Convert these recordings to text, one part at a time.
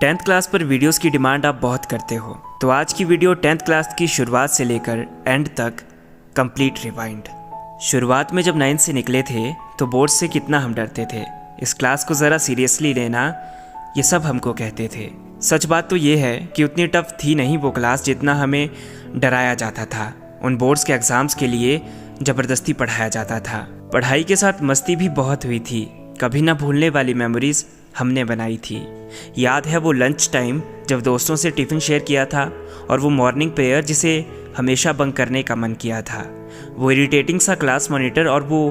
10th class पर videos की demand आप बहुत करते हो, तो आज की वीडियो 10th क्लास की शुरुआत से लेकर एंड तक कंप्लीट रिवाइंड। शुरुआत में जब 9th से निकले थे तो बोर्ड से कितना हम डरते थे, इस क्लास को ज़रा सीरियसली लेना, ये सब हमको कहते थे। सच बात तो ये है कि उतनी टफ थी नहीं वो क्लास जितना हमें डराया जाता था। उन बोर्ड्स के एग्ज़ाम्स के लिए ज़बरदस्ती पढ़ाया जाता था। पढ़ाई के साथ मस्ती भी बहुत हुई थी, कभी ना भूलने वाली मेमोरीज़ हमने बनाई थी। याद है वो लंच टाइम जब दोस्तों से टिफ़िन शेयर किया था, और वो मॉर्निंग प्रेयर जिसे हमेशा बंक करने का मन किया था। वो इरिटेटिंग सा क्लास मॉनिटर और वो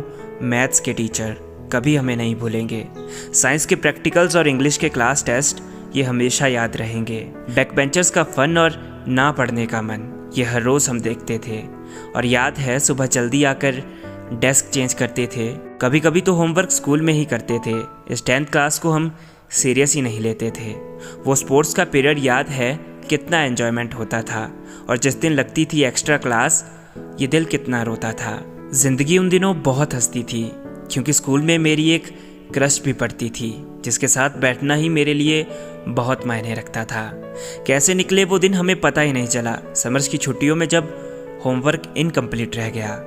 मैथ्स के टीचर कभी हमें नहीं भूलेंगे। साइंस के प्रैक्टिकल्स और इंग्लिश के क्लास टेस्ट ये हमेशा याद रहेंगे। बैक बेंचर्स का फन और ना पढ़ने का मन, ये हर रोज़ हम देखते थे। और याद है सुबह जल्दी आकर डेस्क चेंज करते थे। कभी कभी तो होमवर्क स्कूल में ही करते थे। इस 10th क्लास को हम सीरियस ही नहीं लेते थे। वो स्पोर्ट्स का पीरियड याद है कितना एन्जॉयमेंट होता था, और जिस दिन लगती थी एक्स्ट्रा क्लास ये दिल कितना रोता था। ज़िंदगी उन दिनों बहुत हंसती थी, क्योंकि स्कूल में मेरी एक क्रश भी पड़ती थी जिसके साथ बैठना ही मेरे लिए बहुत मायने रखता था। कैसे निकले वो दिन हमें पता ही नहीं चला। समर्स की छुट्टियों में जब होमवर्क इनकम्प्लीट रह गया,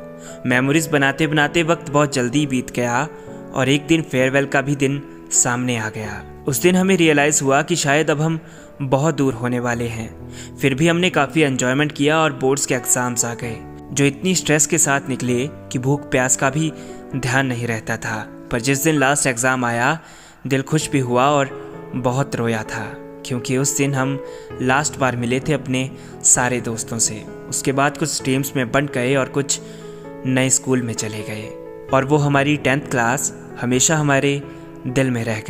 मेमोरीज बनाते बनाते वक्त बहुत जल्दी बीत गया, और एक दिन फेयरवेल का भी दिन सामने आ गया। उस दिन हमें रियलाइज़ हुआ कि शायद अब हम बहुत दूर होने वाले हैं। फिर भी हमने काफ़ी एंजॉयमेंट किया और बोर्ड्स के एग्ज़ाम्स आ गए जो इतनी स्ट्रेस के साथ निकले कि भूख प्यास का भी ध्यान नहीं रहता था। पर जिस दिन लास्ट एग्ज़ाम आया दिल खुश भी हुआ और बहुत रोया था, क्योंकि उस दिन हम लास्ट बार मिले थे अपने सारे दोस्तों से। उसके बाद कुछ टीम्स में बंट गए और कुछ नए स्कूल में चले गए, और वो हमारी 10th क्लास हमेशा हमारे दिल में रह गई।